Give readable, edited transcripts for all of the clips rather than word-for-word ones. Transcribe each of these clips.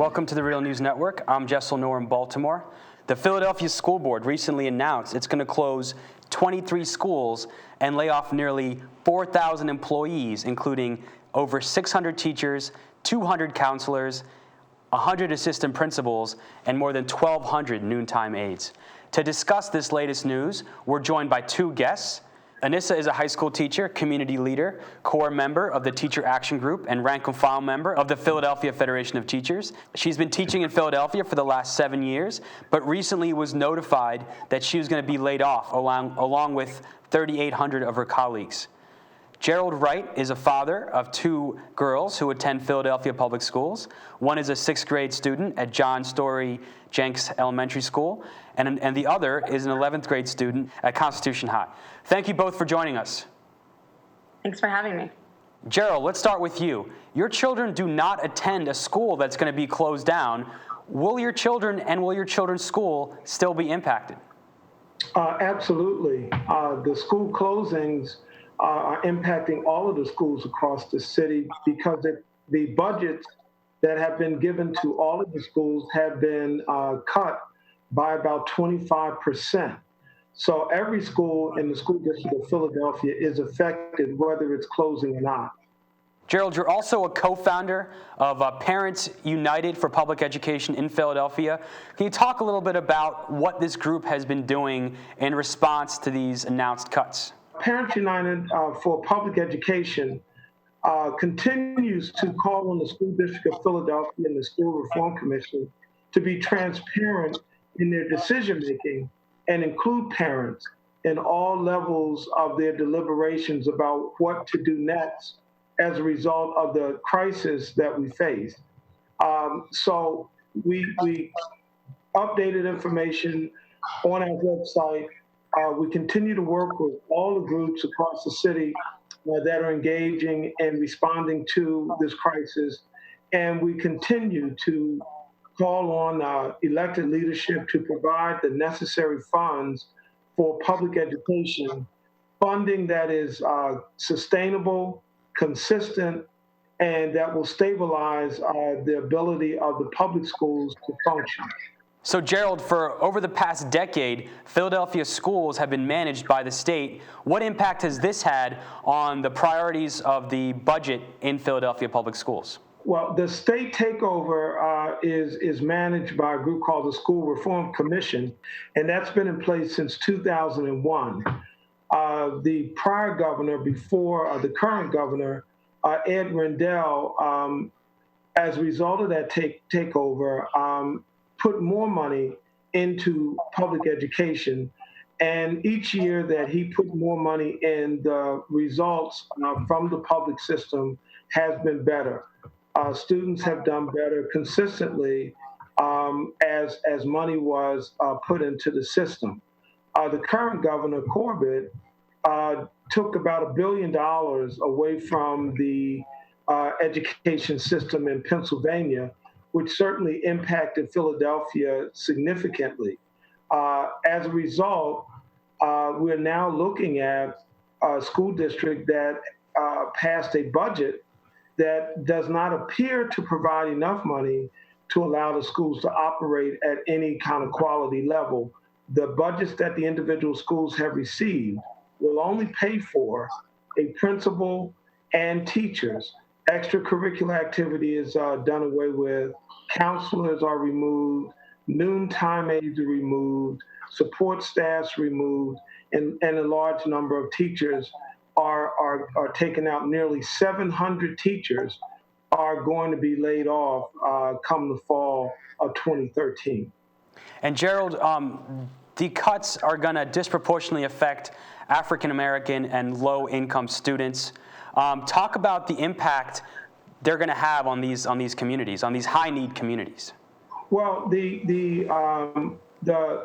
Welcome to the Real News Network. I'm Jessel Noor in Baltimore. The Philadelphia School Board recently announced it's going to close 23 schools and lay off nearly 4,000 employees, including over 600 teachers, 200 counselors, 100 assistant principals, and more than 1,200 noontime aides. To discuss this latest news, we're joined by two guests. Anissa is a high school teacher, community leader, core member of the Teacher Action Group, and rank and file member of the Philadelphia Federation of Teachers. She's been teaching in Philadelphia for the last 7 years, but recently was notified that she was going to be laid off along with 3,800 of her colleagues. Gerald Wright is a father of two girls who attend Philadelphia Public Schools. One is a 6th grade student at John Story Jenks Elementary School, and the other is an 11th grade student at Constitution High. Thank you both for joining us. Thanks for having me. Gerald, let's start with you. Your children do not attend a school that's going to be closed down. Will your children and will your children's school still be impacted? Absolutely. The school closings are impacting all of the schools across the city because the budgets that have been given to all of the schools have been cut by about 25%. So every school in the school district of Philadelphia is affected, whether it's closing or not. Gerald, you're also a co-founder of Parents United for Public Education in Philadelphia. Can you talk a little bit about what this group has been doing in response to these announced cuts? Parents United for Public Education continues to call on the School District of Philadelphia and the School Reform Commission to be transparent in their decision-making and include parents in all levels of their deliberations about what to do next as a result of the crisis that we face. So we updated information on our website. We continue to work with all the groups across the city that are engaging and responding to this crisis. And we continue to call on elected leadership to provide the necessary funds for public education, funding that is sustainable, consistent, and that will stabilize the ability of the public schools to function. So, Gerald, for over the past decade, Philadelphia schools have been managed by the state. What impact has this had on the priorities of the budget in Philadelphia public schools? Well, the state takeover is managed by a group called the School Reform Commission, and that's been in place since 2001. The prior governor, before the current governor, Ed Rendell, as a result of that takeover, put more money into public education. And each year that he put more money in, the results from the public system has been better. Students have done better consistently as money was put into the system. The current governor, Corbett, took about $1 billion away from the education system in Pennsylvania, which certainly impacted Philadelphia significantly. As a result, we're now looking at a school district that passed a budget that does not appear to provide enough money to allow the schools to operate at any kind of quality level. The budgets that the individual schools have received will only pay for a principal and teachers. Extracurricular activity is done away with, counselors are removed, noontime aides are removed, support staffs removed, and a large number of teachers are taken out. Nearly 700 teachers are going to be laid off come the fall of 2013. And Gerald, the cuts are going to disproportionately affect African American and low-income students. Talk about the impact they're going to have on these communities, on these high-need communities. Well, the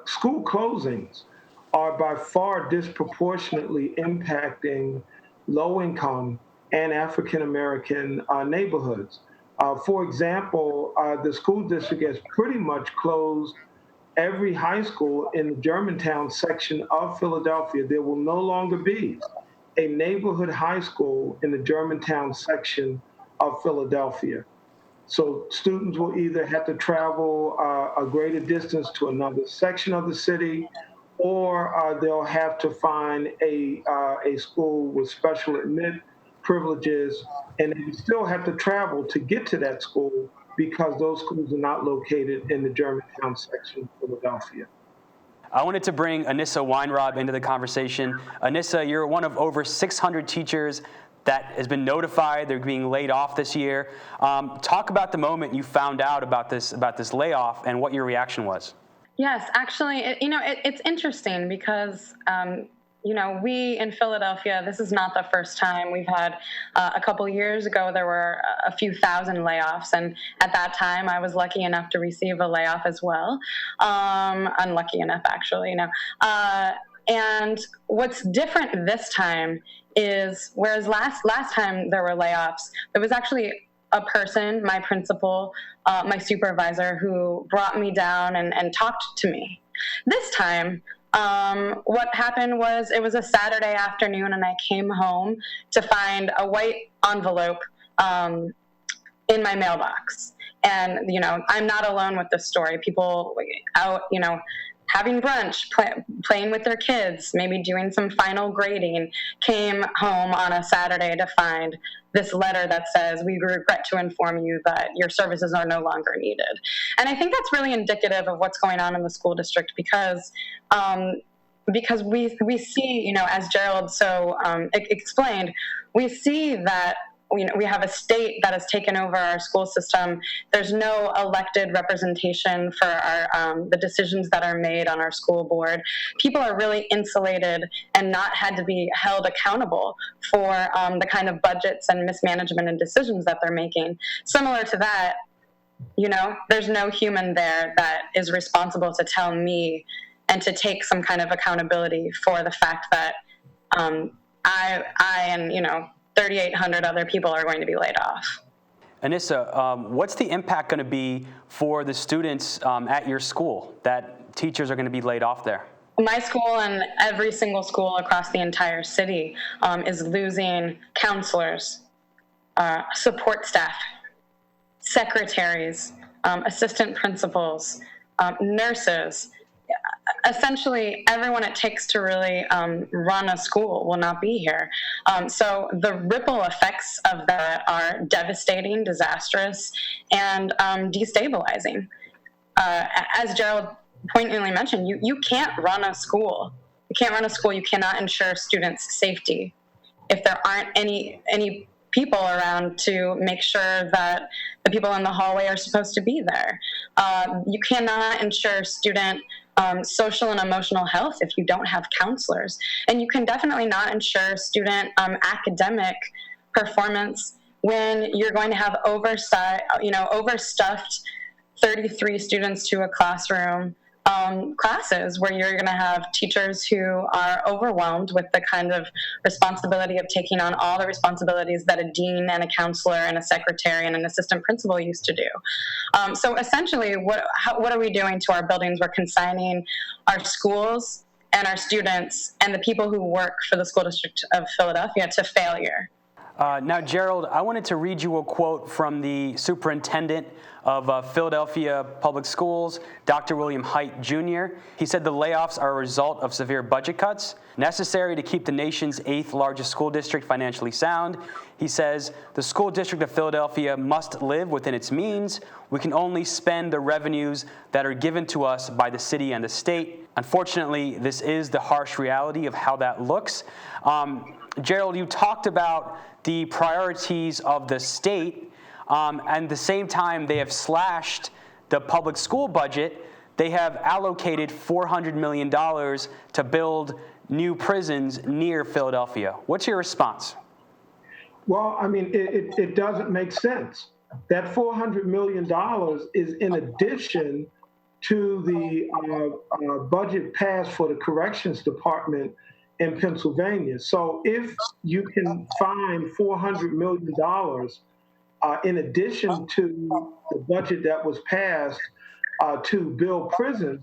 school closings are by far disproportionately impacting low-income and African American neighborhoods. For example, the school district has pretty much closed every high school in the Germantown section of Philadelphia. There will no longer be a neighborhood high school in the Germantown section of Philadelphia. So students will either have to travel a greater distance to another section of the city, or they'll have to find a school with special admit privileges, and they still have to travel to get to that school because those schools are not located in the Germantown section of Philadelphia. I wanted to bring Anissa Weinrob into the conversation. Anissa, you're one of over 600 teachers that has been notified they're being laid off this year. Talk about the moment you found out about this layoff and what your reaction was. Yes, actually, it's interesting because, we in Philadelphia, this is not the first time. We've had a couple years ago, there were a few thousand layoffs. And at that time, I was lucky enough to receive a layoff as well. Unlucky enough, actually, and what's different this time is, whereas last time there were layoffs, there was actually a person, my principal, my supervisor, who brought me down and talked to me. This time, what happened was, it was a Saturday afternoon, and I came home to find a white envelope in my mailbox. And, I'm not alone with this story. People out, having brunch, playing with their kids, maybe doing some final grading, came home on a Saturday to find this letter that says, "We regret to inform you that your services are no longer needed." And I think that's really indicative of what's going on in the school district, because we see, as Gerald so explained, we see that we have a state that has taken over our school system. There's no elected representation for the decisions that are made on our school board. People are really insulated and not had to be held accountable for the kind of budgets and mismanagement and decisions that they're making. Similar to that, there's no human there that is responsible to tell me and to take some kind of accountability for the fact that I and 3,800 other people are going to be laid off. Anissa, what's the impact going to be for the students at your school that teachers are going to be laid off there? My school and every single school across the entire city is losing counselors, support staff, secretaries, assistant principals, nurses. Essentially, everyone it takes to really run a school will not be here. So the ripple effects of that are devastating, disastrous, and destabilizing. As Gerald poignantly mentioned, you can't run a school. You can't run a school. You cannot ensure students' safety if there aren't any people around to make sure that the people in the hallway are supposed to be there. You cannot ensure student social and emotional health if you don't have counselors. And you can definitely not ensure student academic performance when you're going to have overstuffed 33 students to a classroom, classes where you're going to have teachers who are overwhelmed with the kind of responsibility of taking on all the responsibilities that a dean and a counselor and a secretary and an assistant principal used to do. So essentially, what are we doing to our buildings? We're consigning our schools and our students and the people who work for the school district of Philadelphia to failure. Now, Gerald, I wanted to read you a quote from the superintendent of Philadelphia Public Schools, Dr. William Hite Jr. He said the layoffs are a result of severe budget cuts necessary to keep the nation's 8th largest school district financially sound. He says the school district of Philadelphia must live within its means. We can only spend the revenues that are given to us by the city and the state. Unfortunately, this is the harsh reality of how that looks. Gerald, you talked about the priorities of the state, and at the same time they have slashed the public school budget. They have allocated $400 million to build new prisons near Philadelphia. What's your response? Well, I mean, it doesn't make sense. That $400 million is in addition to the budget passed for the corrections department in Pennsylvania. So if you can find $400 million in addition to the budget that was passed to build prisons,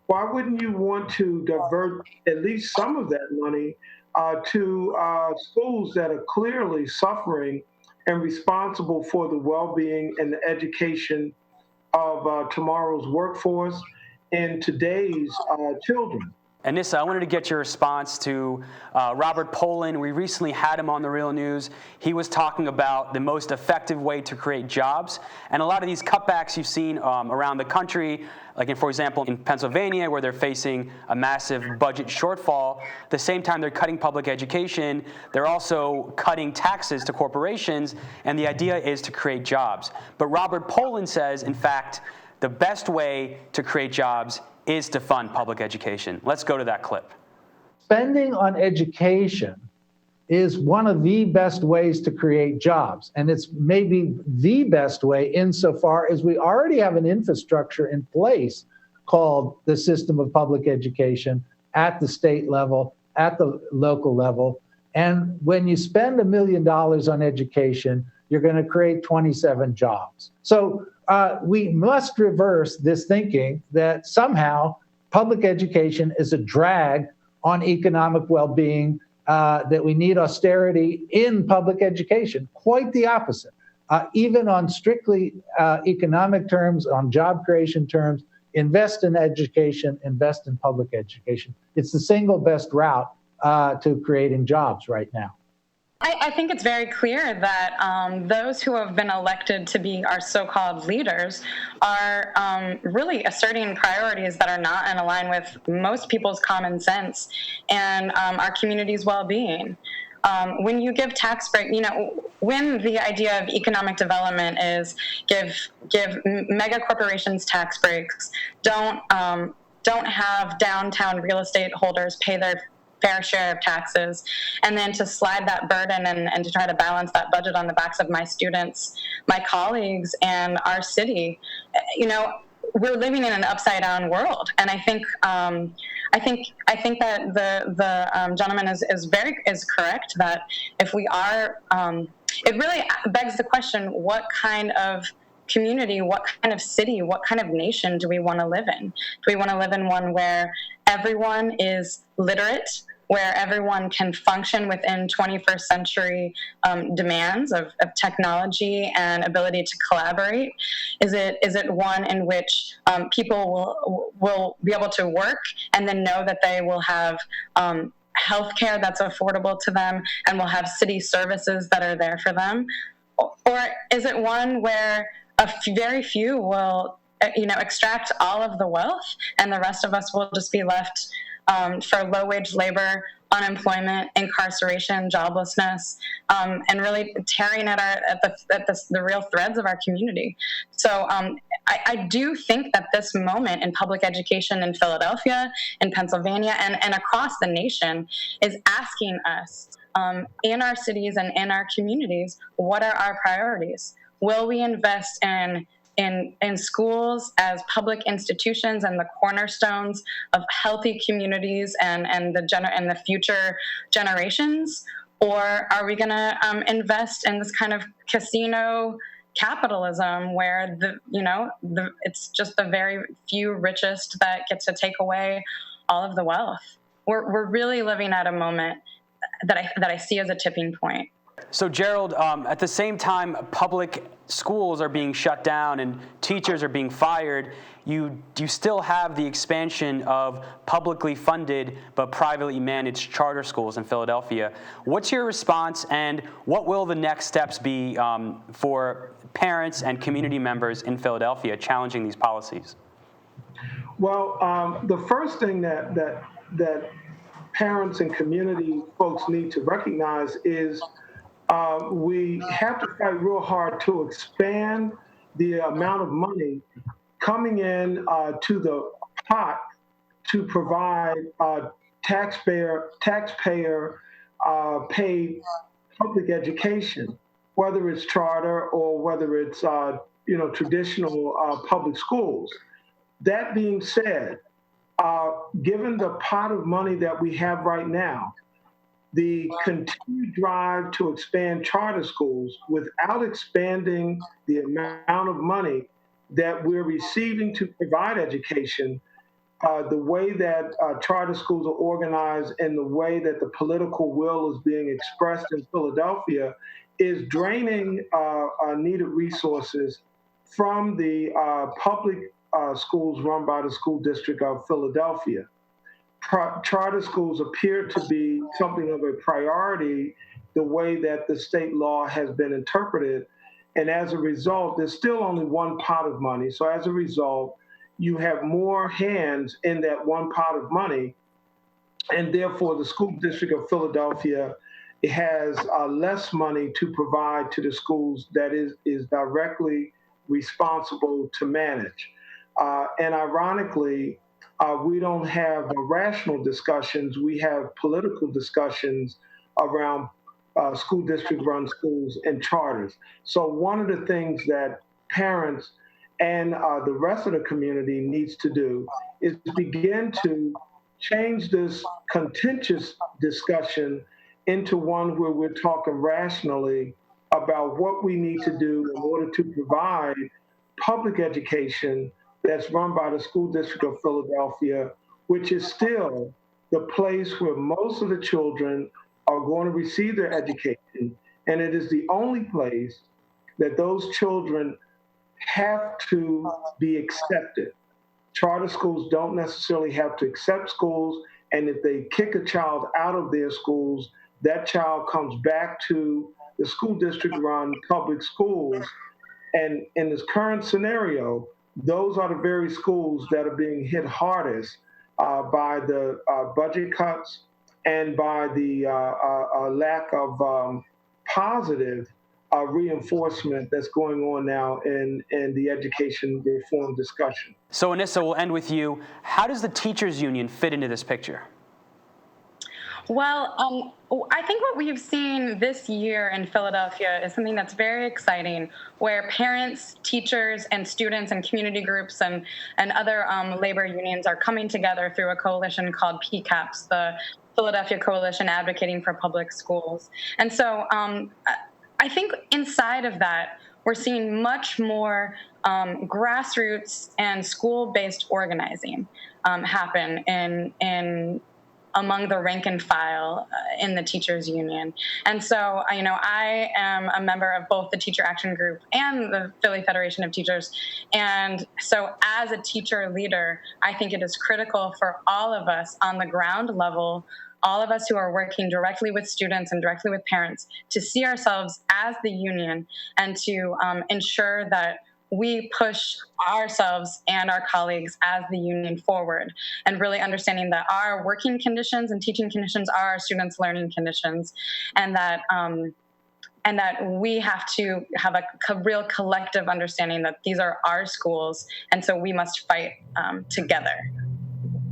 why wouldn't you want to divert at least some of that money to schools that are clearly suffering and responsible for the well-being and the education of tomorrow's workforce and today's children. Anissa, I wanted to get your response to Robert Poland. We recently had him on The Real News. He was talking about the most effective way to create jobs. And a lot of these cutbacks you've seen around the country, like, for example, in Pennsylvania, where they're facing a massive budget shortfall, the same time they're cutting public education, they're also cutting taxes to corporations, and the idea is to create jobs. But Robert Poland says, in fact, the best way to create jobs is to fund public education. Let's go to that clip. Spending on education is one of the best ways to create jobs. And it's maybe the best way insofar as we already have an infrastructure in place called the system of public education at the state level, at the local level. And when you spend $1 million on education, you're going to create 27 jobs. So we must reverse this thinking that somehow public education is a drag on economic well-being, that we need austerity in public education. Quite the opposite. Even on strictly economic terms, on job creation terms, invest in education, invest in public education. It's the single best route to creating jobs right now. I think it's very clear that those who have been elected to be our so-called leaders are really asserting priorities that are not in line with most people's common sense and our community's well-being. When you give tax break, when the idea of economic development is give mega corporations tax breaks, don't have downtown real estate holders pay their fair share of taxes, and then to slide that burden and to try to balance that budget on the backs of my students, my colleagues, and our city, we're living in an upside down world. And I think that the gentleman is correct that if we are, it really begs the question: what kind of community, what kind of city, what kind of nation do we want to live in? Do we want to live in one where everyone is literate, where everyone can function within 21st century demands of technology and ability to collaborate? Is it one in which people will be able to work and then know that they will have healthcare that's affordable to them and will have city services that are there for them? Or is it one where very few will extract all of the wealth and the rest of us will just be left for low-wage labor, unemployment, incarceration, joblessness, and really tearing at the real threads of our community? So I do think that this moment in public education in Philadelphia, in Pennsylvania, and across the nation is asking us in our cities and in our communities, what are our priorities? Will we invest in schools as public institutions and the cornerstones of healthy communities and the future generations? Or are we going to invest in this kind of casino capitalism where it's just the very few richest that gets to take away all of the wealth? We're really living at a moment that I see as a tipping point. So, Gerald, at the same time, public schools are being shut down and teachers are being fired, you still have the expansion of publicly funded but privately managed charter schools in Philadelphia. What's your response, and what will the next steps be for parents and community members in Philadelphia challenging these policies? Well, the first thing that parents and community folks need to recognize is we have to fight real hard to expand the amount of money coming in to the pot to provide taxpayer paid public education, whether it's charter or whether it's traditional public schools. That being said, given the pot of money that we have right now, the continued drive to expand charter schools without expanding the amount of money that we're receiving to provide education, the way that charter schools are organized and the way that the political will is being expressed in Philadelphia is draining needed resources from the public schools run by the School District of Philadelphia. Charter schools appear to be something of a priority the way that the state law has been interpreted. And as a result, there's still only one pot of money. So as a result, you have more hands in that one pot of money. And therefore, the School District of Philadelphia has less money to provide to the schools that is directly responsible to manage. And ironically, we don't have rational discussions. We have political discussions around school district-run schools and charters. So one of the things that parents and the rest of the community needs to do is begin to change this contentious discussion into one where we're talking rationally about what we need to do in order to provide public education that's run by the School District of Philadelphia, which is still the place where most of the children are going to receive their education. And it is the only place that those children have to be accepted. Charter schools don't necessarily have to accept schools, and if they kick a child out of their schools, that child comes back to the school district-run public schools. And in this current scenario, those are the very schools that are being hit hardest by the budget cuts and by the lack of positive reinforcement that's going on now in the education reform discussion. So Anissa, we'll end with you. How does the teachers union fit into this picture? Well, I think what we've seen this year in Philadelphia is something that's very exciting, where parents, teachers, and students and community groups and other labor unions are coming together through a coalition called PCAPS, the Philadelphia Coalition Advocating for Public Schools. And so I think inside of that, we're seeing much more grassroots and school-based organizing happen in among the rank and file in the teachers union. And so, I am a member of both the Teacher Action Group and the Philly Federation of Teachers. And so as a teacher leader, I think it is critical for all of us on the ground level, all of us who are working directly with students and directly with parents, to see ourselves as the union and to ensure that we push ourselves and our colleagues as the union forward, and really understanding that our working conditions and teaching conditions are our students' learning conditions, and that we have to have a real collective understanding that these are our schools, and so we must fight together.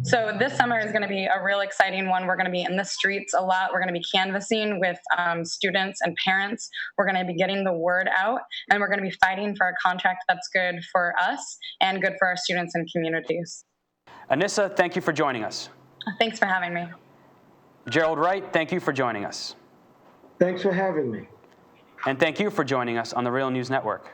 So this summer is going to be a real exciting one. We're going to be in the streets a lot. We're going to be canvassing with students and parents. We're going to be getting the word out, and we're going to be fighting for a contract that's good for us and good for our students and communities. Anissa, thank you for joining us. Thanks for having me. Gerald Wright, thank you for joining us. Thanks for having me. And thank you for joining us on the Real News Network.